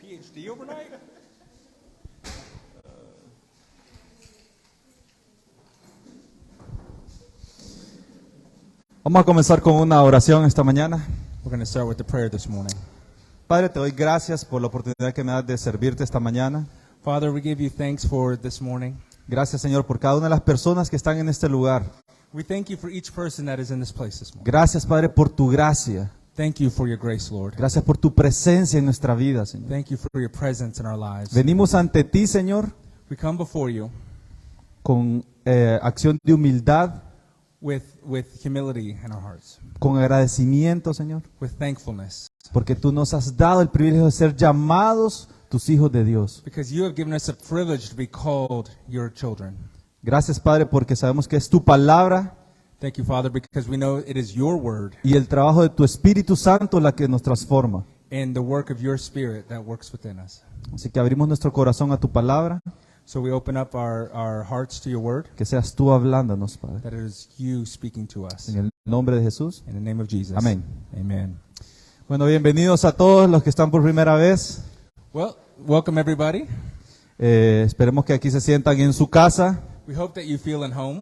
PhD overnight? Vamos a comenzar con una oración esta mañana. We're going to start with the prayer this morning. Padre, te doy gracias por la oportunidad que me das de servirte esta mañana. Father, we give you thanks for this morning. Gracias, Señor, por cada una de las personas que están en este lugar. We thank you for each person that is in this place this morning. Gracias, Padre, por tu gracia. Thank you for your grace, Lord. Gracias por tu presencia en nuestra vida, Señor. Thank you for your presence in our lives. Venimos ante ti, Señor, We come before you con acción de humildad, with humility in our hearts, con agradecimiento, Señor, with thankfulness, porque tú nos has dado el privilegio de ser llamados tus hijos de Dios. because you have given us a privilege to be called your children. Gracias, Padre, porque sabemos que es tu palabra Thank you, Father, because we know it is your word y el trabajo de tu Espíritu Santo la que nos transforma. and the work of your Spirit that works within us. Así que abrimos nuestro corazón a tu palabra, So we open up our hearts to your word, que seas tú hablándonos, Padre. that it is you speaking to us. En el nombre de Jesús. In the name of Jesus. Amén. Amen. Bueno, bienvenidos a todos los que están por primera vez. Well, welcome everybody. Esperemos que aquí se sientan en su casa. We hope that you feel at home.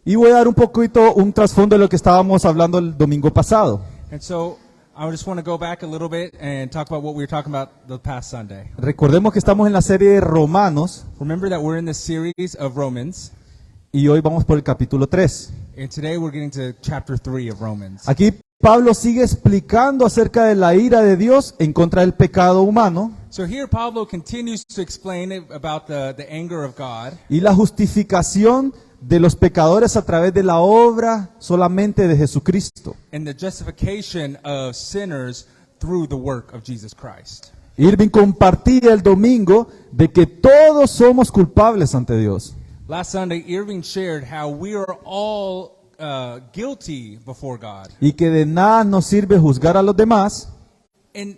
Y voy a dar un poquito un trasfondo de lo que estábamos hablando el domingo pasado. And so I just want to go back a little bit and talk about what we were talking about the past Sunday. Recordemos que estamos en la serie de Romanos Remember that we're in the series of Romans, y hoy vamos por el capítulo 3. and today we're getting to chapter 3 of Romans. Aquí Pablo sigue explicando acerca de la ira de Dios en contra del pecado humano So here Pablo continues to explain about the anger of God y la justificación de los pecadores a través de la obra solamente de Jesucristo. and the justification of sinners through the work of Jesus Christ. Irving compartía el domingo de que todos somos culpables ante Dios. Last Sunday, Irving shared how we are all guilty before God. Y que de nada nos sirve juzgar a los demás And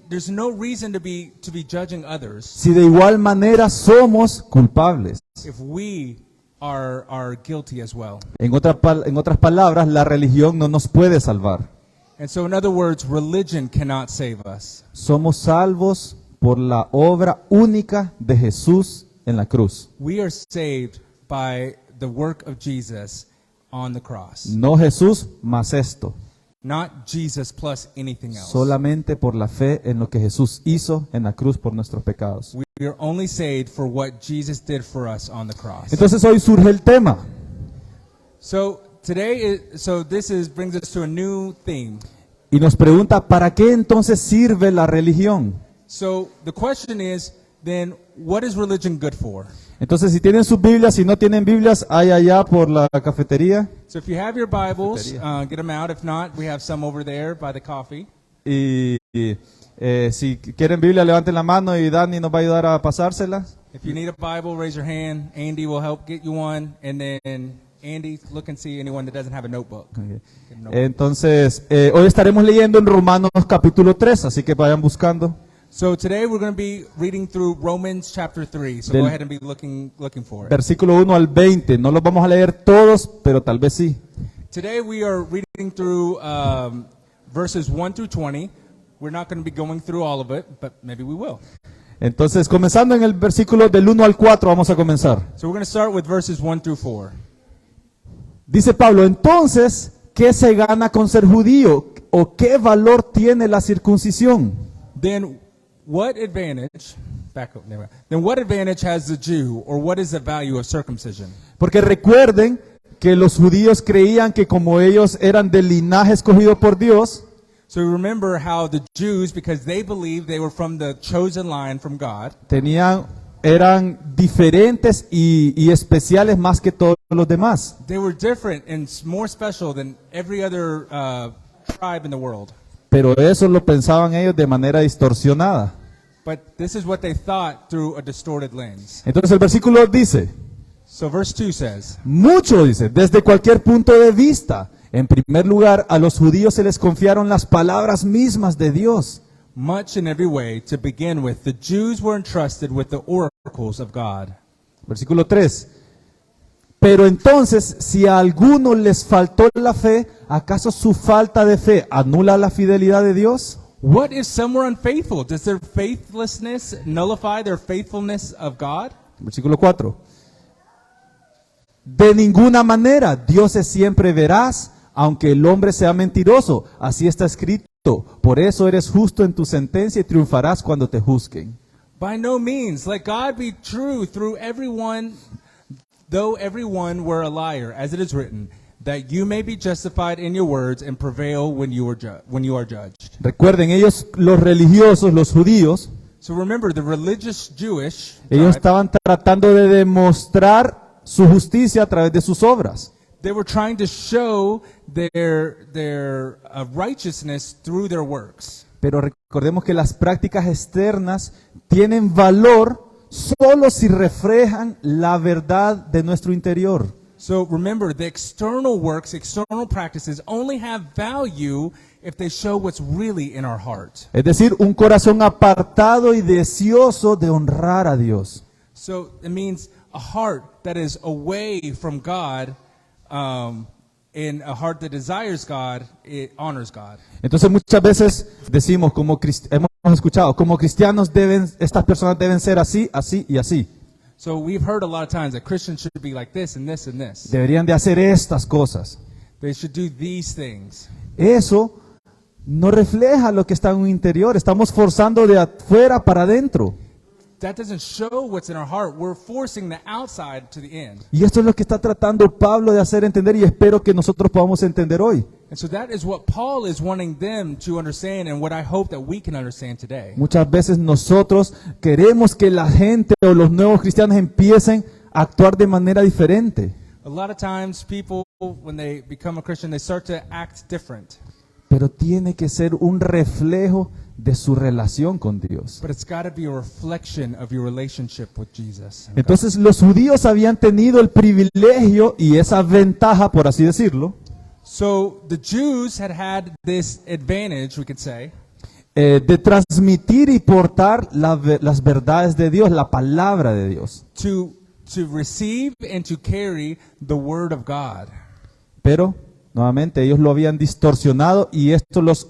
there's no reason to be judging others si de igual manera somos culpables. if we are guilty as well. En otras palabras, la religión no nos puede salvar. And so in other words, religion cannot save us. Somos salvos por la obra única de Jesús en la cruz. We are saved by the work of Jesus on the cross. No Jesús más esto. Not Jesus plus anything else. Solamente por la fe en lo que Jesús hizo en la cruz por nuestros pecados. We are only saved for what Jesus did for us on the cross. Entonces hoy surge el tema. So this brings us to a new theme. Y nos pregunta, ¿para qué entonces sirve la religión? So the question is, then what is religion good for? Entonces, si tienen sus Biblias, si no tienen Biblias, hay allá por la cafetería. So if you have your Bibles, get them out. If not, we have some over there by the coffee. Y si quieren Biblia, levanten la mano y Dani nos va a ayudar a pasárselas. If you need a Bible, raise your hand. Andy will help get you one. And then Andy, look and see anyone that doesn't have a notebook. Get a notebook. Entonces, hoy estaremos leyendo en Romanos capítulo 3, así que vayan buscando. So today we're going to be reading through Romans chapter 3. So Del- go ahead and be looking for it. Versículo 1 al 20. No los vamos a leer todos, pero tal vez sí. Today we are reading through verses 1 through 20. We're not going to be going through all of it, but maybe we will. Entonces, comenzando en el versículo del 1 al 4, vamos a comenzar. So we're going to start with verses 1 through 4. Dice Pablo, entonces, ¿qué se gana con ser judío? ¿O qué valor tiene la circuncisión? Then what advantage Then what advantage has the Jew, or what is the value of circumcision? Porque recuerden que los judíos creían que como ellos eran del linaje escogido por Dios, So remember how the Jews, because they believed they were from the chosen line from God, eran diferentes y especiales más que todos los demás. they were different and more special than every other tribe in the world. Pero eso lo pensaban ellos de manera distorsionada. But this is what they thought through a distorted lens. Entonces el versículo dice, So verse 2 says, mucho dice, desde cualquier punto de vista. En primer lugar, a los judíos se les confiaron las palabras mismas de Dios. much in every way, to begin with, the Jews were entrusted with the oracles of God. Versículo 3. Pero entonces, si a alguno les faltó la fe, ¿acaso su falta de fe anula la fidelidad de Dios? What if some were unfaithful? Does their faithlessness nullify their faithfulness of God? Versículo 4. De ninguna manera, Dios es siempre veraz, aunque el hombre sea mentiroso. Así está escrito. Por eso eres justo en tu sentencia y triunfarás cuando te juzguen. By no means. Let God be true through everyone, though everyone were a liar, as it is written, that you may be justified in your words and prevail when you are judged. Recuerden, ellos, los religiosos, los judíos, So remember, the religious Jewish ellos tribe, estaban tratando de demostrar su justicia a través de sus obras. they were trying to show their righteousness through their works. Pero recordemos que las prácticas externas tienen valor solo si reflejan la verdad de nuestro interior. So remember, the external works, external practices only have value if they show what's really in our heart. Es decir, un corazón apartado y deseoso de honrar a Dios. So it means a heart that is away from God, and a heart that desires God, it honors God. Entonces muchas veces decimos, hemos escuchado, como cristianos estas personas deben ser así, así y así. So we've heard a lot of times that Christians should be like this and this and this. Deberían de hacer estas cosas. They should do these things. Eso no refleja lo que está en un interior. Estamos forzando de afuera para adentro. That doesn't show what's in our heart. We're forcing the outside to the end. Y esto es lo que está tratando Pablo de hacer entender y espero que nosotros podamos entender hoy. And so that is what Paul is wanting them to understand and what I hope that we can understand today. Muchas veces nosotros queremos que la gente o los nuevos cristianos empiecen a actuar de manera diferente. A lot of times people, when they become a Christian, they start to act different. Pero tiene que ser un reflejo de su relación con Dios. But it's got to be a reflection of your relationship with Jesus. Entonces los judíos habían tenido el privilegio y esa ventaja, por así decirlo, So the Jews had this advantage, we could say, de transmitir y portar las verdades de Dios, la palabra de Dios. to receive and to carry the word of God. Pero, nuevamente, ellos lo habían distorsionado y esto los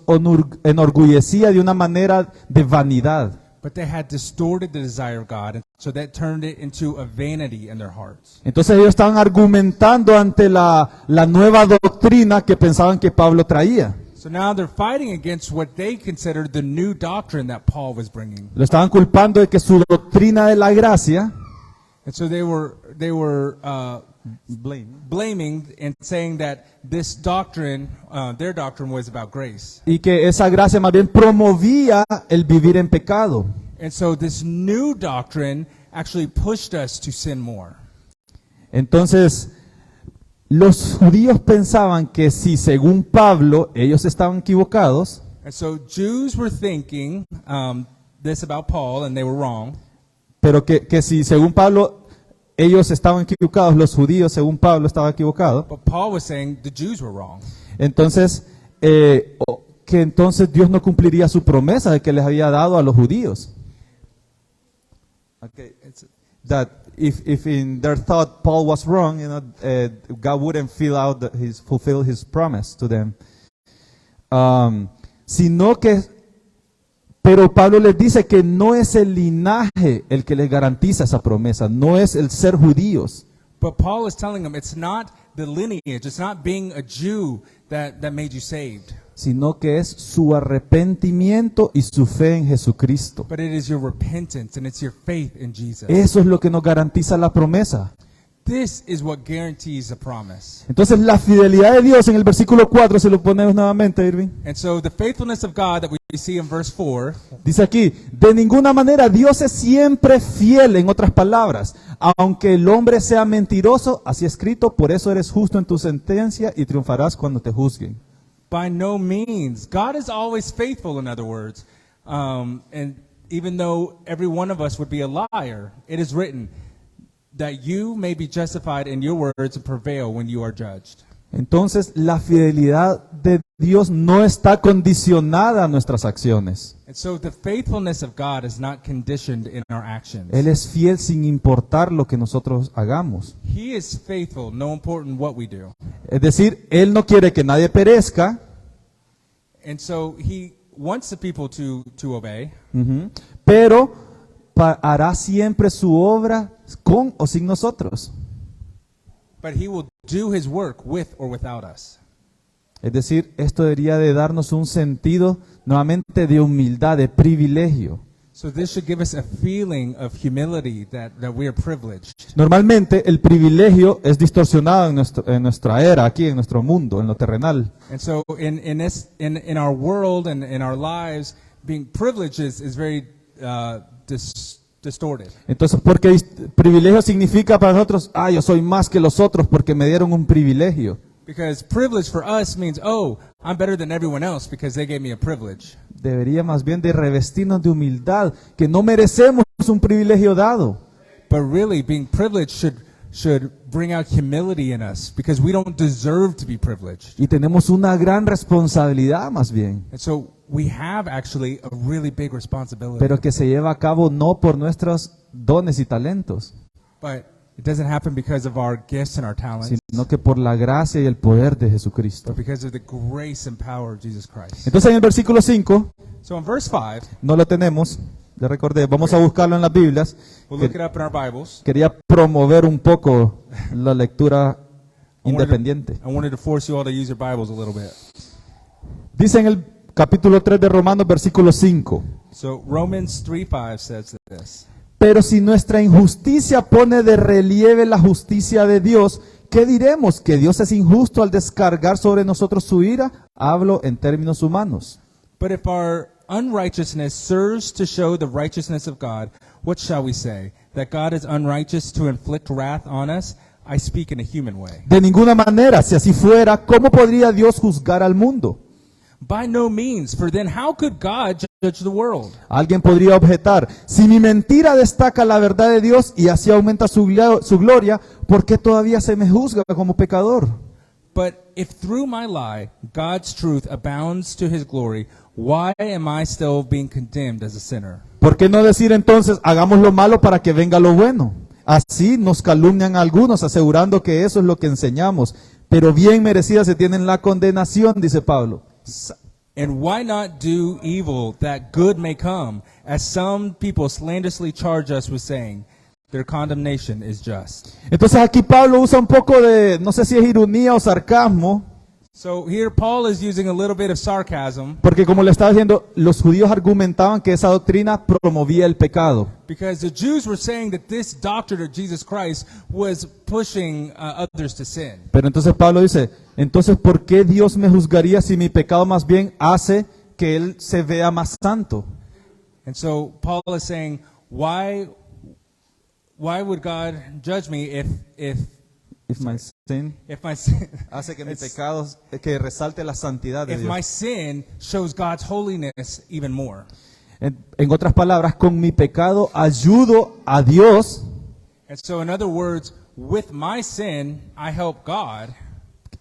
enorgullecía de una manera de vanidad. But they had distorted the desire of God, and so that turned it into a vanity in their hearts. Entonces ellos estaban argumentando ante la nueva doctrina que pensaban que Pablo traía. So now they're fighting against what they considered the new doctrine that Paul was bringing. Lo estaban culpando de que su doctrina de la gracia, And so they were blaming and saying that this doctrine, their doctrine was about grace. y que esa gracia más bien promovía el vivir en pecado. And so this new doctrine actually pushed us to sin more. Entonces, los judíos pensaban que si según Pablo ellos estaban equivocados, And so Jews were thinking this about Paul, and they were wrong. pero que si según Pablo ellos estaban equivocados, los judíos según Pablo estaban equivocados, But Paul was saying the Jews were wrong. entonces que entonces Dios no cumpliría su promesa de que les había dado a los judíos. Okay, that if in their thought Paul was wrong, God wouldn't fulfill his promise to them. Pero Pablo les dice que no es el linaje el que les garantiza esa promesa, no es el ser judíos. But Paul is telling them it's not the lineage, it's not being a Jew that made you saved. Sino que es su arrepentimiento y su fe en Jesucristo. But it is your repentance and it's your faith in Jesus. Eso es lo que nos garantiza la promesa. This is what guarantees the promise. Entonces la fidelidad de Dios en el versículo 4, se lo ponemos nuevamente, Irving. And so the faithfulness of God that we see in verse 4, Dice aquí, de ninguna manera Dios es siempre fiel, en otras palabras. Aunque el hombre sea mentiroso, así escrito, por eso eres justo en tu sentencia y triunfarás cuando te juzguen. by no means. God is always faithful, in other words. And even though every one of us would be a liar, it is written that you may be justified in your words and prevail when you are judged. Entonces la fidelidad de Dios no está condicionada a nuestras acciones. And so the faithfulness of God is not conditioned in our actions. Él es fiel sin importar lo que nosotros hagamos. He is faithful, no important what we do. Es decir, Él no quiere que nadie perezca, And so he wants the people to obey, Ujú. Pero hará siempre su obra con o sin nosotros. but he will do his work with or without us. Es decir, esto debería de darnos un sentido nuevamente de humildad, de privilegio. So this should give us a feeling of humility that we are privileged. Normalmente el privilegio es distorsionado en nuestra era, aquí en nuestro mundo, en lo terrenal. And so in our world and in our lives, being privileged is very distorted. Entonces, porque privilegio significa para nosotros, yo soy más que los otros porque me dieron un privilegio. Because privilege for us means, oh, I'm better than everyone else because they gave me a privilege. Debería más bien de revestirnos de humildad, que no merecemos un privilegio dado. But really, being privileged should bring out humility in us because we don't deserve to be privileged. Y tenemos una gran responsabilidad más bien, And so we have actually a really big responsibility. pero que se lleva a cabo no por nuestros dones y talentos, But it doesn't happen because of our gifts and our talents, sino que por la gracia y el poder de Jesucristo. but because of the grace and power of Jesus Christ. Entonces en el versículo 5, So in verse 5, no lo tenemos, ya recordé, vamos a buscarlo en las Biblias. we'll look it up in our Bibles. Quería promover un poco la lectura independiente. I wanted to force you all to use your Bibles a little bit. Dice en el capítulo 3 de Romanos, versículo 5. So Romans 3:5 says this. Pero si nuestra injusticia pone de relieve la justicia de Dios, ¿qué diremos? ¿Que Dios es injusto al descargar sobre nosotros su ira? Hablo en términos humanos. But if our unrighteousness serves to show the righteousness of God, what shall we say? That God is unrighteous to inflict wrath on us? I speak in a human way. De ninguna manera, si así fuera, ¿cómo podría Dios juzgar al mundo? By no means, for then how could God judge the world? Alguien podría objetar, si mi mentira destaca la verdad de Dios y así aumenta su gloria, ¿por qué todavía se me juzga como pecador? But if through my lie God's truth abounds to his glory, why am I still being condemned as a sinner? ¿Por qué no decir entonces, hagamos lo malo para que venga lo bueno? Así nos calumnian algunos, asegurando que eso es lo que enseñamos, pero bien merecida se tienen la condenación, dice Pablo. And why not do evil that good may come, as some people slanderously charge us with saying, their condemnation is just. Entonces aquí Pablo usa un poco de, no sé si es ironía o sarcasmo, So here Paul is using a little bit of sarcasm porque como le estaba diciendo, los judíos argumentaban que esa doctrina promovía el pecado. because the Jews were saying that this doctrine of Jesus Christ was pushing others to sin. Pero entonces Pablo dice, entonces ¿por qué Dios me juzgaría si mi pecado más bien hace que Él se vea más santo? And so Paul is saying, why would God judge me If my sin if my sin hace que mi It's- pecado, que resalte la santidad de if my Dios. sin shows God's holiness even more? En otras palabras, con mi pecado ayudo a Dios, And so in other words, with my sin, I help God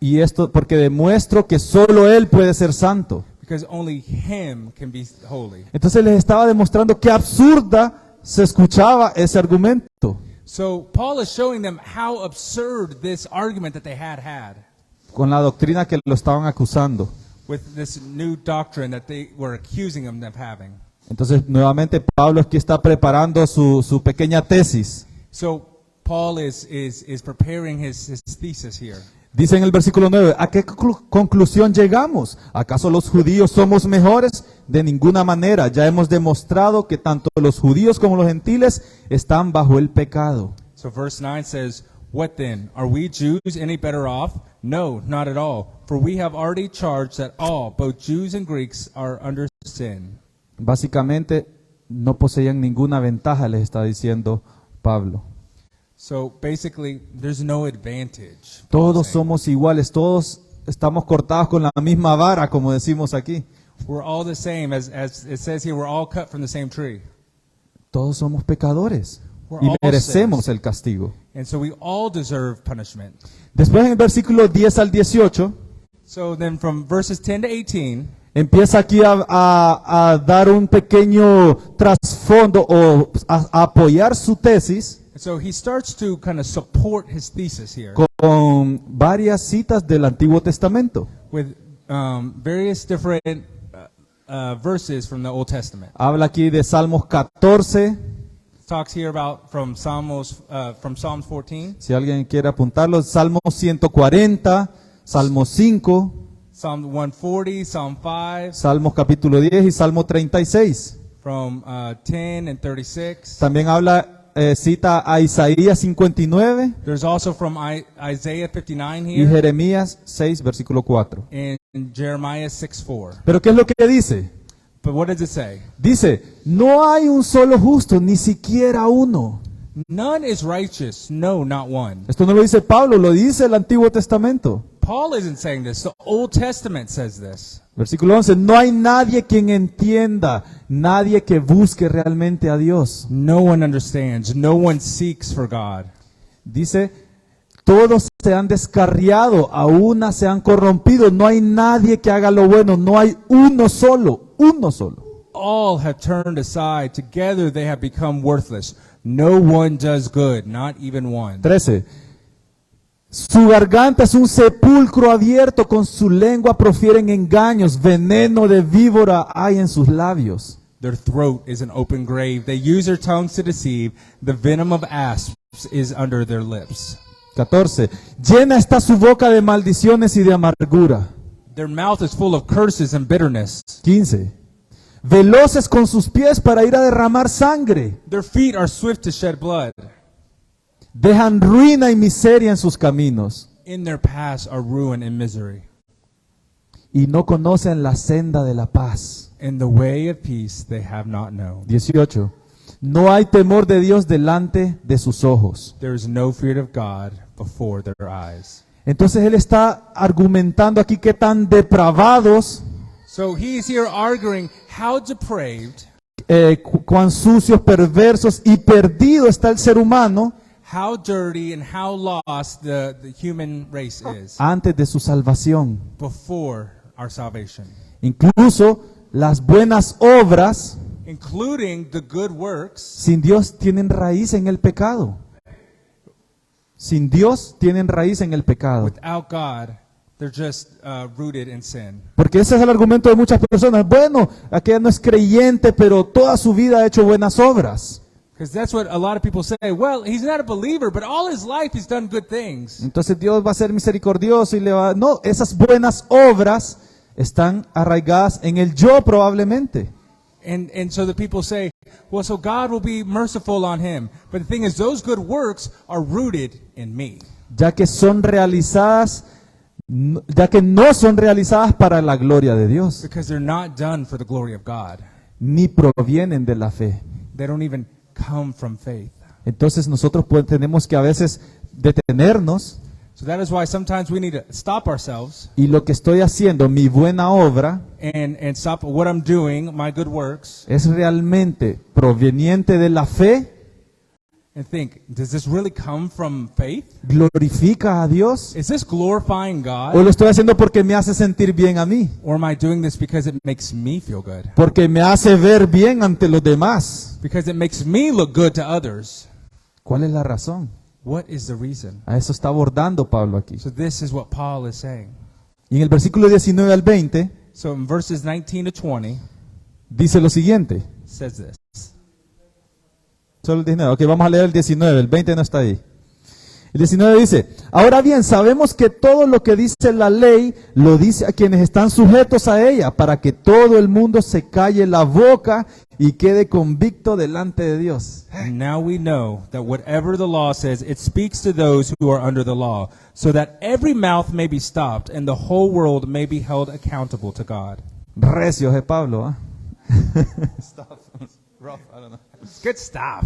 y esto porque demuestro que solo Él puede ser santo. because only Him can be holy. Entonces les estaba demostrando qué absurda se escuchaba ese argumento So Paul is showing them how absurd this argument that they had con la doctrina que lo estaban acusando. with this new doctrine that they were accusing them of having. Entonces nuevamente Pablo aquí está preparando su pequeña tesis. So Paul is preparing his thesis here. Dice en el versículo 9, ¿a qué conclusión llegamos? ¿Acaso los judíos somos mejores? De ninguna manera, ya hemos demostrado que tanto los judíos como los gentiles están bajo el pecado. So verse 9 says, "What then? Are we Jews any better off? No, not at all. For we have already charged that all, both Jews and Greeks, are under sin." Básicamente, no poseían ninguna ventaja, les está diciendo Pablo. So basically, there's no advantage. Todos somos iguales, todos estamos cortados con la misma vara, como decimos aquí. We're all the same, as it says here. We're all cut from the same tree, Todos somos pecadores We're y all merecemos sinners. el castigo. and so we all deserve punishment. Después en el versículo 10 al 18, So then, from verses 10 to 18, empieza aquí a dar un pequeño trasfondo o a apoyar su tesis so he starts to kind of support his thesis here con varias citas del Antiguo Testamento. with various different verses from the Old Testament. Habla aquí de Salmos 14. Talks here about from Psalms 14, Si alguien quiere apuntarlo, Salmo 140, Salmo 5, Psalm 140, Psalm 5, Salmos capítulo 10 y Salmo 36. from 10 and 36. También habla, cita a Isaías 59 There's also from Isaiah 59 y here Jeremías 6, versículo 4. and Jeremiah 6:4. Pero ¿qué es lo que dice? But what does it say? Dice, no hay un solo justo, ni siquiera uno. None is righteous, no, not one. Esto no lo dice Pablo, lo dice el Antiguo Testamento. Paul isn't saying this. The Old Testament says this. Versículo 11, no hay nadie quien entienda, nadie que busque realmente a Dios. No one understands. No one seeks for God. Dice, todos se han descarriado, a una se han corrompido, no hay nadie que haga lo bueno, no hay uno solo, uno solo. All have turned aside. Together they have become worthless. No one does good, not even one. 13. Su garganta es un sepulcro abierto, con su lengua profieren engaños, veneno de víbora hay en sus labios. Their throat is an open grave. They use their tongues to deceive. The venom of asps is under their lips. 14. Llena está su boca de maldiciones y de amargura. Their mouth is full of curses and bitterness. 15. Veloces con sus pies para ir a derramar sangre. Their feet are swift to shed blood. Dejan ruina y miseria en sus caminos. In their paths are ruin and misery. Y no conocen la senda de la paz. In the way of peace they have not known. 18. No hay temor de Dios delante de sus ojos. There is no fear of God before their eyes. Entonces él está argumentando aquí qué tan depravados, So he's here arguing how depraved, cuán sucios, perversos y perdido está el ser humano how dirty, and how lost the human race is antes de su salvación. before our salvation, Incluso las buenas obras including the good works. sin Dios tienen raíz en el pecado. Sin Dios tienen raíz en el pecado. Without God, they're just rooted in sin. Porque ese es el argumento de muchas personas. Bueno, aquella no es creyente, pero toda su vida ha hecho buenas obras. Because that's what a lot of people say. Well, he's not a believer, but all his life he's done good things. Entonces Dios va a ser misericordioso y le va... No, esas buenas obras están arraigadas en el yo probablemente. And so the people say, well, so God will be merciful on him. But the thing is, those good works are rooted in me. Ya que son realizadas, ya que no son realizadas para la gloria de Dios, Because they're not done for the glory of God. ni provienen de la fe. They don't even come from faith. Entonces nosotros tenemos que a veces detenernos So that is why sometimes we need to stop ourselves y lo que estoy haciendo, mi buena obra, and stop what I'm doing, my good works, es realmente proveniente de la fe, and think, does this really come from faith? glorifica a Dios, Is this glorifying o God? lo estoy haciendo porque me hace sentir bien a mí, Or am I doing this because it makes me feel good? porque me hace ver bien ante los demás. Because it makes me look good to others? ¿Cuál es la razón? What is the reason? A eso está abordando Pablo aquí. So this is what Paul is saying. Y en el versículo 19 al 20 So in verses 19 to 20, dice lo siguiente. it says this. Solo el 19. Ok, vamos a leer el 19. El 20 no está ahí. El 19 dice, ahora bien, sabemos que todo lo que dice la ley, lo dice a quienes están sujetos a ella, para que todo el mundo se calle la boca y quede convicto delante de Dios. And now we know that whatever the law says, it speaks to those who are under the law, so that every mouth may be stopped and the whole world may be held accountable to God. Recios de Pablo, ¿ah? Good stuff.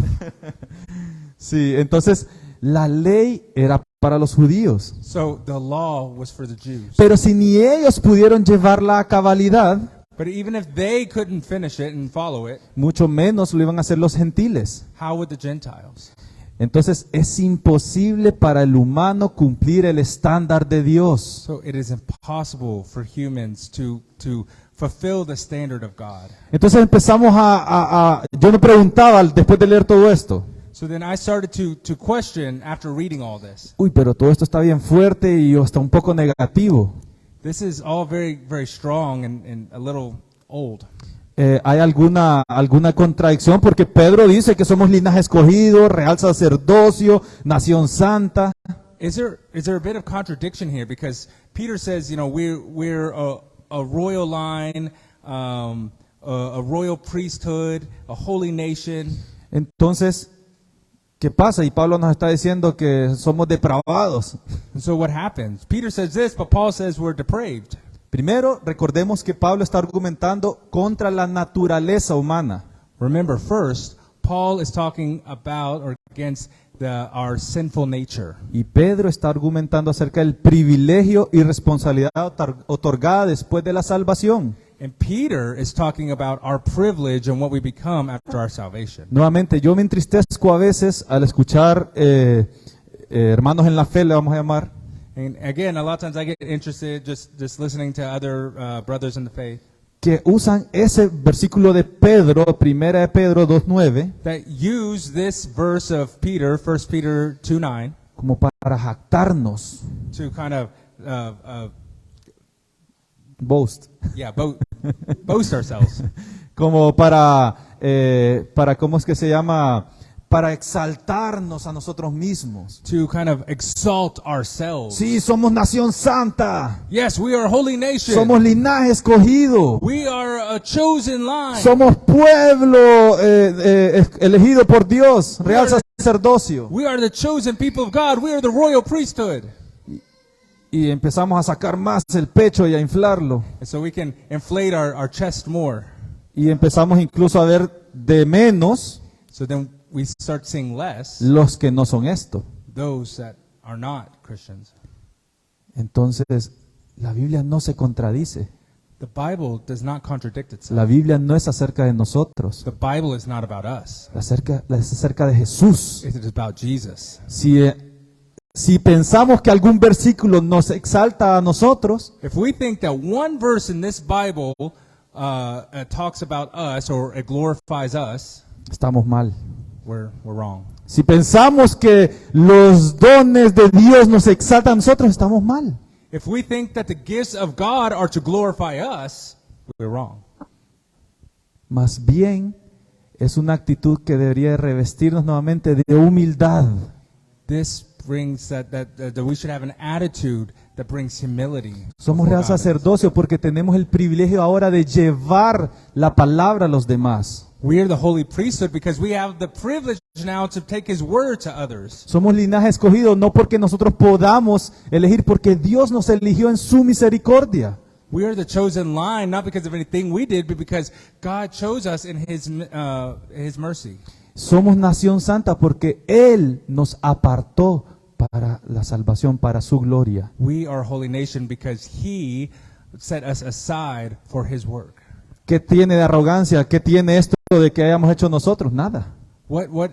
Sí, entonces la ley era para los judíos. So the law was for the Jews. Pero si ni ellos pudieron llevarla a cabalidad, But even if they couldn't finish it and follow it, mucho menos lo iban a hacer los gentiles. how would the Gentiles? Entonces es imposible para el humano cumplir el estándar de Dios. So it is impossible for humans to fulfill the standard of God. Entonces empezamos yo me preguntaba después de leer todo esto, So then I started to question after reading all this. uy, pero todo esto está bien fuerte y hasta un poco negativo. This is all very, very strong and a little old. ¿Hay alguna contradicción? Porque Pedro dice que somos linaje escogido, real sacerdocio, nación santa. Is there a bit of contradiction here? Because Peter says, we're a royal line, a royal priesthood, a holy nation. Entonces, ¿qué pasa? Y Pablo nos está diciendo que somos depravados. And so what happens? Peter says this, but Paul says we're depraved. Primero, recordemos que Pablo está argumentando contra la naturaleza humana. Remember, first, Paul is talking about or against our sinful nature. Y Pedro está argumentando acerca del privilegio y responsabilidad otorgada después de la salvación. And Peter is talking about our privilege and what we become after our salvation. Nuevamente, yo me entristezco a veces al escuchar hermanos en la fe, le vamos a llamar, And again, a lot of times I get interested just listening to other brothers in the faith que usan ese versículo de Pedro, primera de Pedro 2:9, that use this verse of Peter, 1 Peter 2:9, como para jactarnos, to kind of boast, boast ourselves, como para ¿cómo es que se llama? Para exaltarnos a nosotros mismos. to kind of exalt ourselves. Sí, somos nación santa, Yes, we are a holy nation. somos linaje escogido, We are a chosen line. somos pueblo elegido por Dios, real sacerdocio. We are the chosen people of God. We are the royal priesthood. Y empezamos a sacar más el pecho y a inflarlo. And so we can inflate our chest more. Y empezamos incluso a ver de menos So then we start seeing less los que no son esto. those that are not Christians. Entonces, la Biblia no se contradice. The Bible does not contradict itself. La Biblia no es acerca de nosotros. The Bible is not about us. Es acerca de Jesús. It is about Jesus. Si pensamos que algún versículo nos exalta a nosotros, If we think that one verse in this Bible talks about us or it glorifies us, estamos mal. we're wrong. Si pensamos que los dones de Dios nos exaltan a nosotros, estamos mal. If we think that the gifts of God are to glorify us, we're wrong. Más bien, es una actitud que debería revestirnos nuevamente de humildad. This brings that we should have an attitude that brings humility. Somos real before God. sacerdocio porque tenemos el privilegio ahora de llevar la palabra a los demás. We are the holy priesthood because we have the privilege now to take His word to others. Somos linaje escogido no porque nosotros podamos elegir, porque Dios nos eligió en su misericordia. We are the chosen line, not because of anything we did, but because God chose us in His mercy. Somos nación santa porque Él nos apartó para la salvación, para su gloria. We are a holy nation because He set us aside for His work. ¿Qué tiene de arrogancia? ¿Qué tiene esto de que hayamos hecho nosotros? Nada. What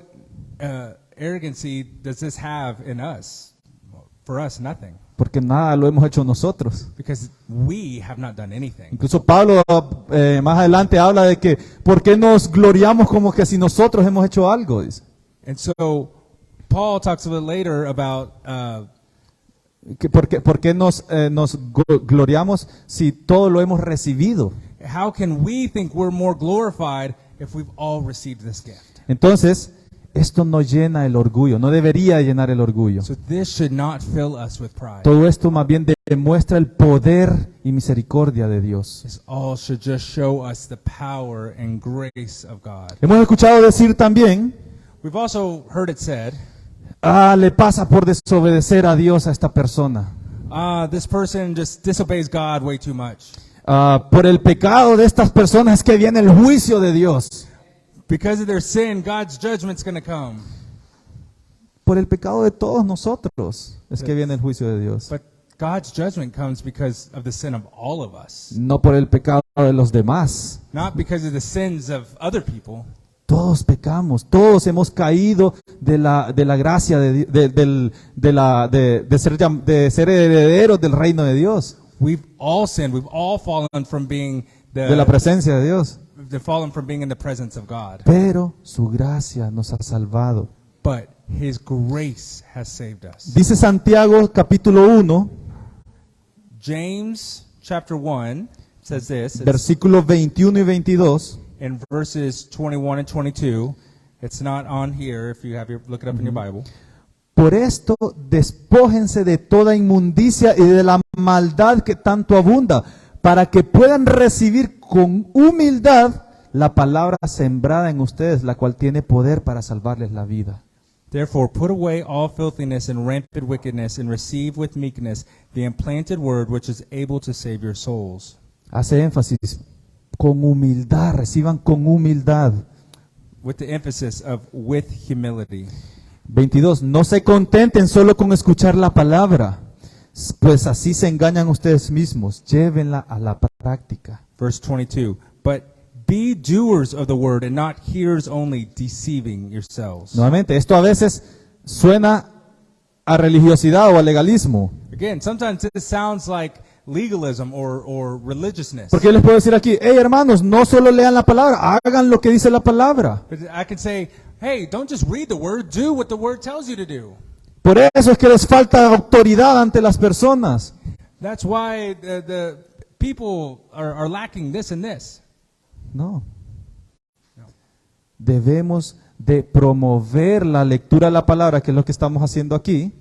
arrogancy does this have in us? For us, nothing, Porque nada lo hemos hecho nosotros. because we have not done anything. Incluso Pablo más adelante habla de que ¿por qué nos gloriamos como que si nosotros hemos hecho algo? Dice. And so Paul talks a little later about ¿Por qué nos gloriamos si todo lo hemos recibido? how can we think we're more glorified if we've all received this gift. Entonces, esto no llena el orgullo, no debería llenar el orgullo. So this should not fill us with pride. Todo esto más bien demuestra el poder y misericordia de Dios. This all should just show us the power and grace of God. Hemos escuchado decir también, We've also heard it said, le pasa por desobedecer a Dios a esta persona. this person just disobeys God way too much. Por el pecado de estas personas es que viene el juicio de Dios. Because of their sin, God's judgment's going to come. Por el pecado de todos nosotros es que viene el juicio de Dios. But God's judgment comes because of the sin of all of us, No por el pecado de los demás. not because of the sins of other people. Todos pecamos, todos hemos caído de la gracia de ser herederos del reino de Dios, We've all sinned. We've all fallen from being de la presencia de Dios. fallen from being in the presence of God. Pero su gracia nos ha salvado. But His grace has saved us. Dice Santiago capítulo 1, James chapter 1 says this. It's versículos 21 y 22. in verses 21 and 22. It's not on here if you have your look it up in your Bible. Por esto, despójense de toda inmundicia y de la maldad que tanto abunda, para que puedan recibir con humildad la palabra sembrada en ustedes, la cual tiene poder para salvarles la vida. Therefore, put away all filthiness and rampant wickedness, and receive with meekness the implanted word, which is able to save your souls. Hace énfasis, con humildad, reciban con humildad. With the emphasis of with humility. 22. No se contenten solo con escuchar la palabra, pues así se engañan ustedes mismos. Llévenla a la práctica. Verse 22. But be doers of the word and not hearers only, deceiving yourselves. Nuevamente, esto a veces suena a religiosidad o a legalismo. Again, sometimes this sounds like legalism or religiousness. Porque yo les puedo decir aquí, hey hermanos, no solo lean la palabra, hagan lo que dice la palabra. But I could say, hey, don't just read the word, do what the word tells you to do. Por eso es que les falta autoridad ante las personas. That's why the people are lacking this and this. No. Debemos de promover la lectura de la palabra, que es lo que estamos haciendo aquí,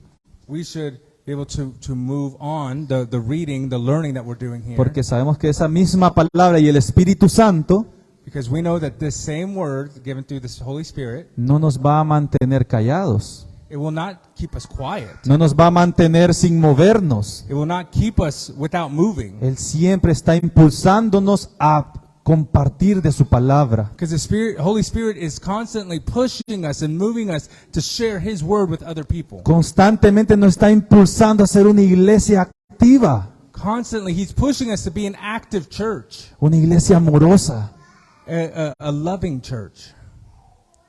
We should be able to move on the reading, the learning that we're doing here. porque sabemos que esa misma palabra y el Espíritu Santo Because we know that this same word given through the Holy Spirit, no nos va a mantener callados, it will not keep us quiet. no nos va a mantener sin movernos. It will not keep us without moving. Él siempre está impulsándonos a compartir de su palabra. Because the Holy Spirit is constantly pushing us and moving us to share His word with other people. Constantemente nos está impulsando a ser una iglesia activa, Constantly, He's pushing us to be an active church, una iglesia amorosa. a loving church.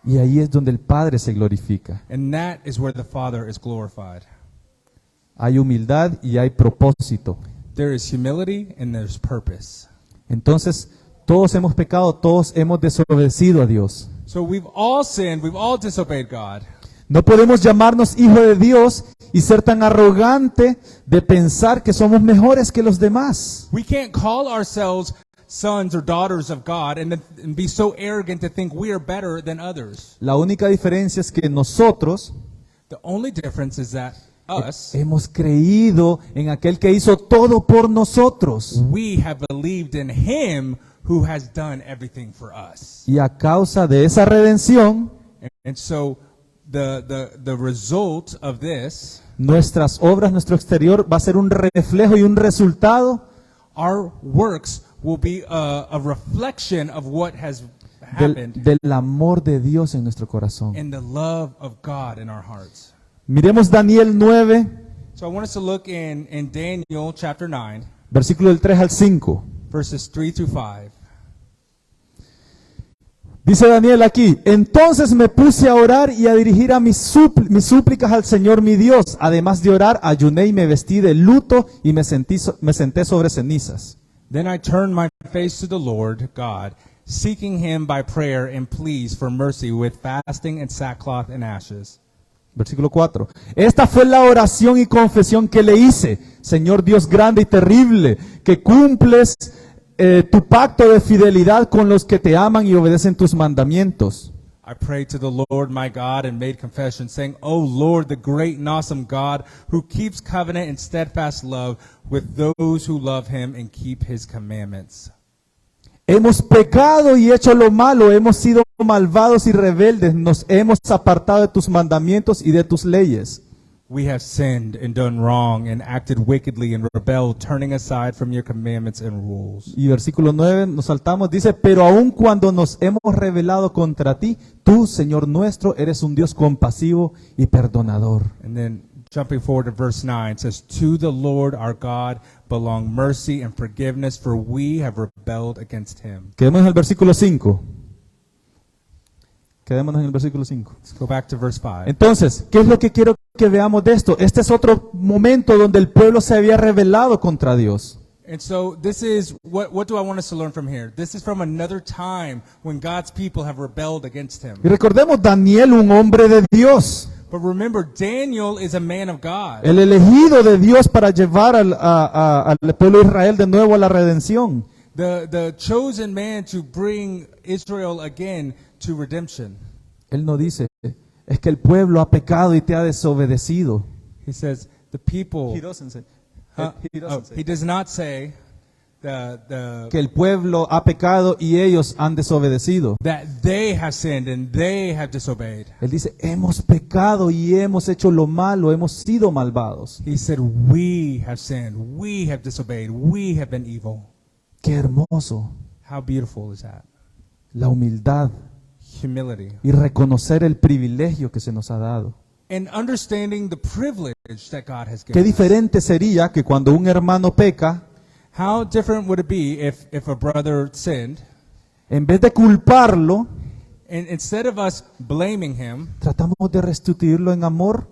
Y ahí es donde el Padre se glorifica. And that is where the Father is glorified. Hay humildad y hay propósito. There is humility and there's purpose. Entonces, todos hemos pecado, todos hemos desobedecido a Dios. So we've all sinned, we've all disobeyed God. No podemos llamarnos hijo de Dios y ser tan arrogante de pensar que somos mejores que los demás. We can't call ourselves sons or daughters of God and be so arrogant to think we are better than others. La única diferencia es que nosotros The only difference is that us, hemos creído en aquel que hizo todo por nosotros. we have believed in Him who has done everything for us. Y a causa de esa redención, And so the result of this, nuestras obras, nuestro exterior va a ser un reflejo y un resultado our works will be a reflection of what has happened del amor de Dios en nuestro corazón. and the love of God in our hearts. Miremos Daniel 9, So I want us to look in Daniel chapter 9, versículo del 3 al 5. verses 3 through 5. Dice Daniel aquí, entonces me puse a orar y a dirigir a mis súplicas al Señor mi Dios. Además de orar, ayuné y me vestí de luto y me senté sobre cenizas. Then I turned my face to the Lord God, seeking Him by prayer and pleas for mercy with fasting and sackcloth and ashes. Versículo 4. Esta fue la oración y confesión que le hice, Señor Dios grande y terrible, que cumples tu pacto de fidelidad con los que te aman y obedecen tus mandamientos. I prayed to the Lord my God and made confession, saying, O Lord, the great and awesome God, who keeps covenant and steadfast love with those who love Him and keep His commandments. Hemos pecado y hecho lo malo, hemos sido malvados y rebeldes, nos hemos apartado de tus mandamientos y de tus leyes. We have sinned and done wrong and acted wickedly and rebelled, turning aside from your commandments and rules. Y versículo 9 nos saltamos, dice, pero aun cuando nos hemos rebelado contra ti, tú, Señor nuestro, eres un Dios compasivo y perdonador. And then jumping forward to verse 9, it says, To the Lord our God belong mercy and forgiveness, for we have rebelled against Him. Quedémonos en el versículo 5. Quedémonos en el versículo 5. Let's go back to verse 5. Entonces, ¿qué es lo que quiero que veamos de esto? Este es otro momento donde el pueblo se había rebelado contra Dios. And so this is, what do I want us to learn from here? This is from another time when God's people have rebelled against Him. Y recordemos, Daniel, un hombre de Dios, But remember, Daniel is a man of God. el elegido de Dios para llevar al pueblo de Israel de nuevo a la redención. the chosen man to bring Israel again to redemption. Él no dice, es que el pueblo ha pecado y te ha desobedecido. He says the people. He doesn't say. He does not say the Que el pueblo ha pecado y ellos han desobedecido. that they have sinned and they have disobeyed. Él dice, hemos pecado y hemos hecho lo malo, hemos sido malvados. He said, we have sinned, we have disobeyed, we have been evil. Qué hermoso How beautiful is that? la humildad Humility. y reconocer el privilegio que se nos ha dado. And understanding the privilege that God has Qué given us. diferente sería que cuando un hermano peca, How different would it be if a brother sinned, en vez de culparlo, and instead of us blaming him, tratamos de restituirlo en amor,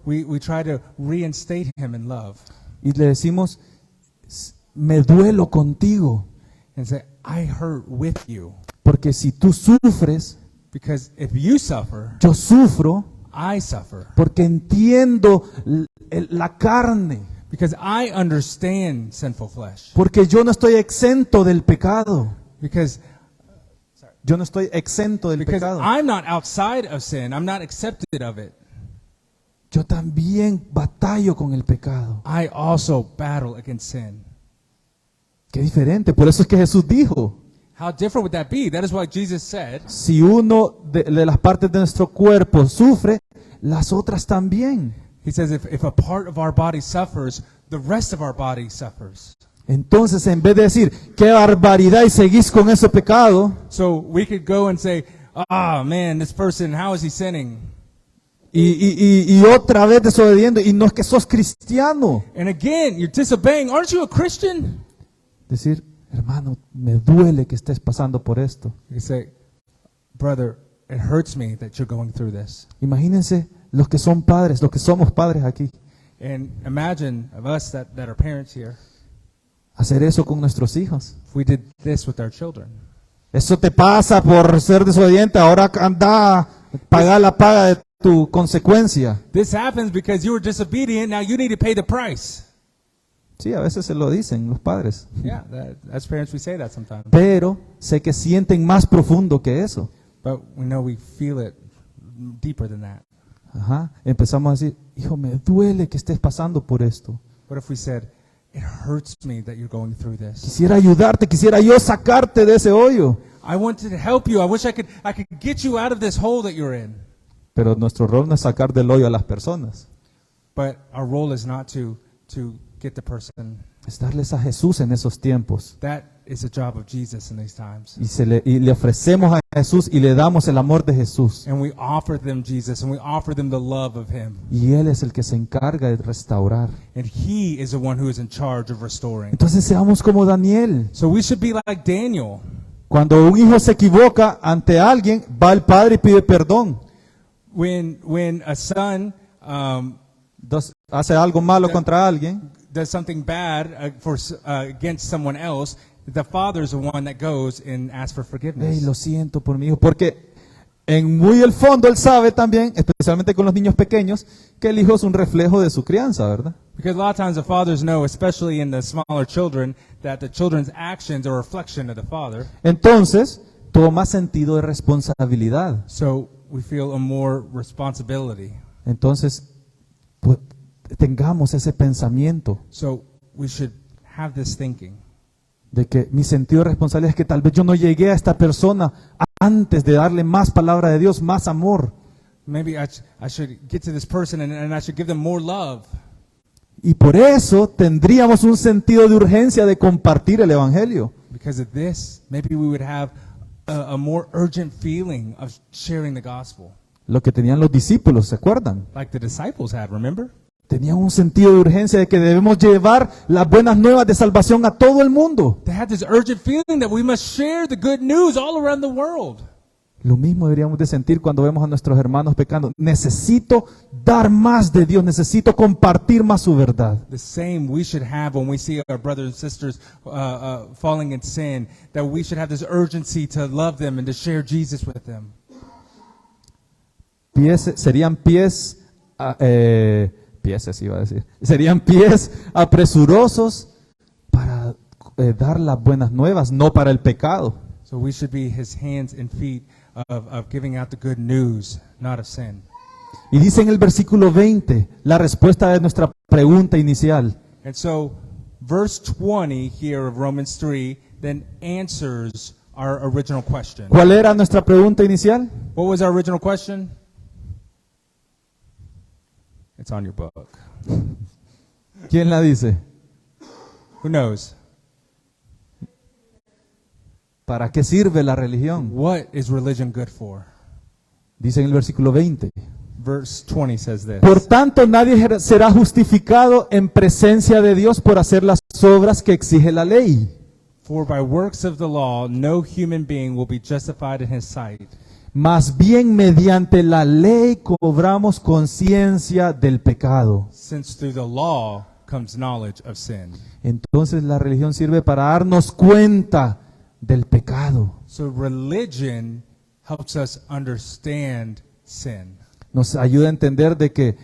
we try to reinstate him in love y le decimos, me duelo contigo, and say, I hurt with you. porque si tú sufres, Because if you suffer, yo sufro, I suffer. porque entiendo la carne, Because I understand sinful flesh. porque yo no estoy exento del pecado. Because Yo no estoy exento del because pecado. I'm not outside of sin. I'm not accepted of it. Yo también batallo con el pecado. I also battle against sin. Qué diferente. Por eso es que Jesús dijo, How different would that be? That is why Jesus said, si uno de las partes de nuestro cuerpo sufre, las otras también. he says, if a part of our body suffers, the rest of our body suffers. Entonces, en vez de decir, qué barbaridad y seguís con ese pecado, So we could go and say, ah, man, this person, how is he sinning? y otra vez desobediendo, y no es que sos cristiano. And again, you're disobeying. Aren't you a Christian? Decir, hermano, me duele que estés pasando por esto. You say, brother, it hurts me that you're going through this. Imagínense los que son padres, los que somos padres aquí, And imagine of us that are parents here, hacer eso con nuestros hijos. if we did this with our children. Eso te pasa por ser desobediente, ahora anda a pagar la paga de tu consecuencia. This happens because you were disobedient. Now you need to pay the price. Sí, a veces se lo dicen los padres. Yeah, as parents we say that sometimes. Pero sé que sienten más profundo que eso. But we know we feel it deeper than that. Ajá. Empezamos a decir, hijo, me duele que estés pasando por esto. What if we said, it hurts me that you're going through this. Quisiera ayudarte, quisiera yo sacarte de ese hoyo. I wanted to help you. I wish I could get you out of this hole that you're in. Pero nuestro rol no es sacar del hoyo a las personas. But our role is not to get the person. Es darles a Jesús en esos tiempos. That is the job of Jesus in these times. Y le ofrecemos a Jesús y le damos el amor de Jesús. And we offer them Jesus, and we offer them the love of Him. Y Él es el que se encarga de restaurar. And He is the one who is in charge of restoring. Entonces seamos como Daniel. So we should be like Daniel. Cuando un hijo se equivoca ante alguien, va el padre y pide perdón. When a son Hace algo malo contra alguien, does something bad against someone else, the father is the one that goes and asks for hey, forgiveness. lo siento por mi hijo, porque en muy el fondo él sabe también, especialmente con los niños pequeños, que el hijo es un reflejo de su crianza, ¿verdad? Because a lot of times the fathers know, especially in the smaller children, that the children's actions are a reflection of the father. Entonces, toma sentido de responsabilidad. So we feel a more responsibility. Entonces, pues, tengamos ese pensamiento So we should have this thinking. de que mi sentido de responsabilidad es que tal vez yo no llegué a esta persona antes de darle más palabra de Dios, más amor. Maybe I should get to this person and I should give them more love. Y por eso tendríamos un sentido de urgencia de compartir el Evangelio. Because of this, maybe we would have a more urgent feeling of sharing the gospel. Lo que tenían los discípulos, ¿se acuerdan? Like the disciples had, remember? Tenían un sentido de urgencia de que debemos llevar las buenas nuevas de salvación a todo el mundo. They had this urgent feeling that we must share the good news all around the world. Lo mismo deberíamos de sentir cuando vemos a nuestros hermanos pecando. Necesito dar más de Dios, necesito compartir más su verdad. The same we should have when we see our brothers and sisters falling in sin, that we should have this urgency to love them and to share Jesus with them. Serían pies apresurosos dar las buenas nuevas, no para el pecado. So we should be his hands and feet of giving out the good news, not of sin. Y dice en el versículo 20 la respuesta de nuestra pregunta inicial. And so verse 20 here of Romans 3 then answers our original question. ¿Cuál era nuestra pregunta inicial? What was our original question? It's on your book. ¿Quién la dice? Who knows? ¿Para qué sirve la religión? What is religion good for? Dice en el versículo 20. Verse 20 says this. Por tanto, nadie será justificado en presencia de Dios por hacer las obras que exige la ley. For by works of the law, no human being will be justified in his sight. Más bien mediante la ley cobramos conciencia del pecado. Since through the law comes knowledge of sin. Entonces la religión sirve para darnos cuenta del pecado. So religion helps us understand sin. Nos ayuda a entender de que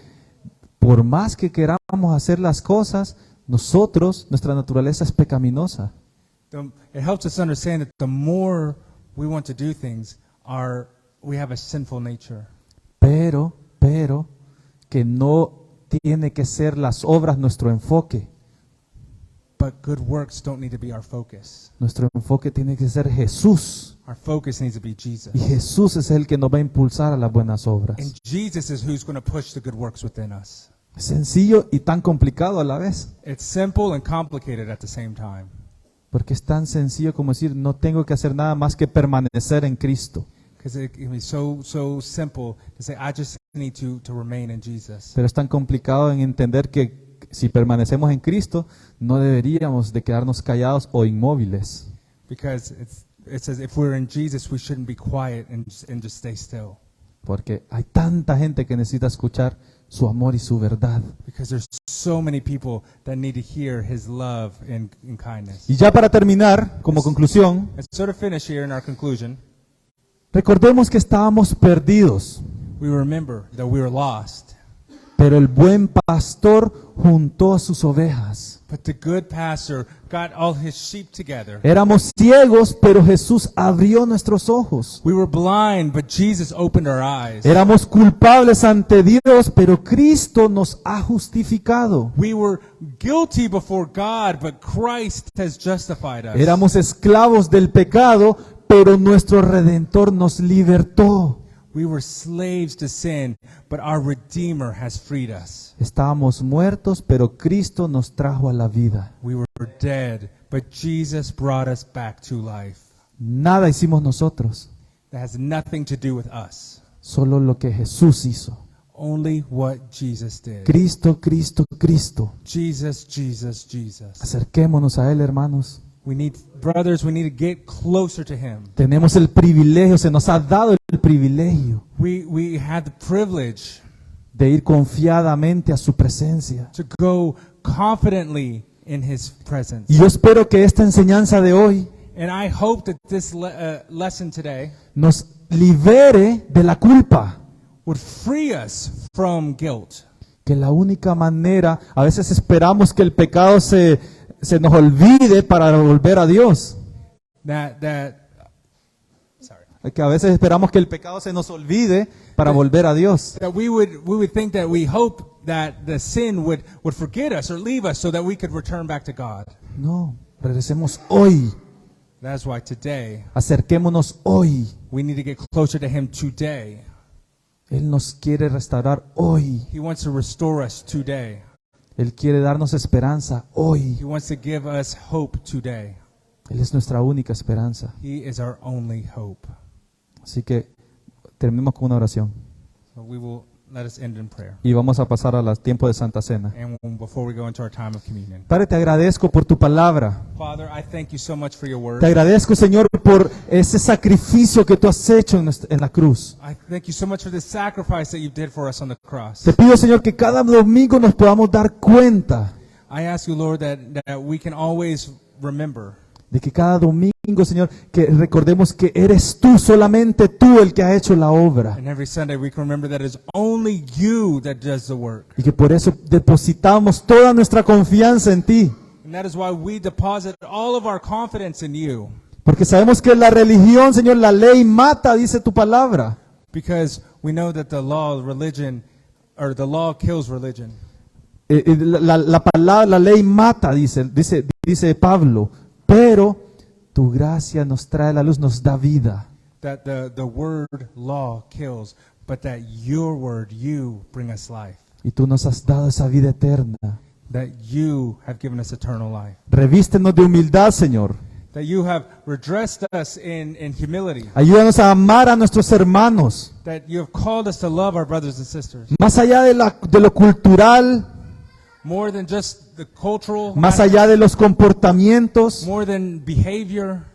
por más que queramos hacer las cosas, nuestra naturaleza es pecaminosa. It helps us understand that the more we want to do things, we have a sinful nature. Pero, que no tiene que ser las obras nuestro enfoque. But good works don't need to be our focus. Nuestro enfoque tiene que ser Jesús. Our focus needs to be Jesus. Y Jesús es el que nos va a impulsar a las buenas obras. And Jesus is who's going to push the good works within us. Es sencillo y tan complicado a la vez. It's simple and complicated at the same time. Porque es tan sencillo como decir, no tengo que hacer nada más que permanecer en Cristo. Because it can be so simple to say, I just need to remain in Jesus. Pero es tan complicado en entender que si permanecemos en Cristo, no deberíamos de quedarnos callados o inmóviles. Because it says if we're in Jesus, we shouldn't be quiet and just stay still. Porque hay tanta gente que necesita escuchar su amor y su verdad. Because there's so many people that need to hear his love and kindness. Y ya para terminar, como conclusión, And so to finish here in our conclusion, recordemos que estábamos perdidos, we remember that we were lost. pero el buen pastor juntó a sus ovejas. But the good pastor got all his sheep together. Éramos ciegos, pero Jesús abrió nuestros ojos. We were blind, but Jesus opened our eyes. Éramos culpables ante Dios, pero Cristo nos ha justificado. We were guilty before God, but Christ has justified us. Éramos esclavos del pecado, pero nuestro Redentor nos libertó. We were slaves to sin, but our Redeemer has freed us. Estábamos muertos, pero Cristo nos trajo a la vida. We were dead, but Jesus brought us back to life. Nada hicimos nosotros, That has nothing to do with us. solo lo que Jesús hizo. Only what Jesus did. Cristo, Cristo, Cristo. Jesus, Jesus, Jesus. Acerquémonos a Él, hermanos. We need to get closer to Him. Tenemos el privilegio, se nos ha dado el privilegio We had the privilege de ir confiadamente a su presencia. to go confidently in His presence. Y yo espero que esta enseñanza de hoy And I hope that this lesson today nos libere de la culpa. would free us from guilt. Que la única manera, a veces esperamos que el pecado se nos olvide para volver a Dios. Que a veces esperamos que el pecado se nos olvide para volver a Dios. That we would think that we hope that the sin would forget us or leave us so that we could return back to God. No, regresemos hoy. That's why today Acerquémonos hoy. we need to get closer to Him today. Él nos quiere restaurar hoy. He wants to restore us today. Él quiere darnos esperanza hoy. He wants to give us hope today. Él es nuestra única esperanza. He is our only hope. Así que terminemos con una oración. So let us end in prayer. Y vamos a pasar al tiempo de Santa Cena. And before we go into our time of communion. Padre, te agradezco por tu palabra. Father, I thank you so much for your word. Te agradezco, Señor, por ese sacrificio que tú has hecho en la cruz. I thank you so much for the sacrifice that you did for us on the cross. Te pido, Señor, que cada domingo nos podamos dar cuenta I ask you, Lord, that we can always remember de que cada domingo, Señor, que recordemos que eres tú, solamente tú el que ha hecho la obra. and every Sunday we can remember that it's only you that does the work. Y que por eso depositamos toda nuestra confianza en ti. And And that is why we deposit all of our confidence in you. Porque sabemos que la religión, Señor, la ley mata, dice tu palabra. Because we know that the law, religion, or the law kills religion. La palabra, la ley mata, dice Pablo. Pero tu gracia nos trae la luz, nos da vida. That the word law kills, but that your word, you, bring us life. Y tú nos has dado esa vida eterna. That you have given us eternal life. Revístenos de humildad, Señor. That you have redressed us in humility. Ayúdanos a amar a nuestros hermanos. That you have called us to love our brothers and sisters. Más allá de lo cultural, More than just the cultural, más allá de los comportamientos. more than behavior.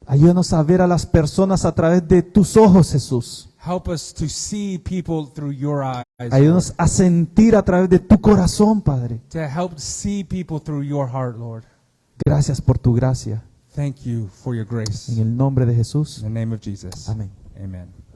Ayúdanos a ver a las personas a través de tus ojos, Jesús. Help us to see people through your eyes. Ayúdanos a sentir a través de tu corazón, Padre. To help see people through your heart, Lord. Gracias por tu gracia. Thank you for your grace. En el nombre de Jesús. In the name of Jesus. Amén. Amen.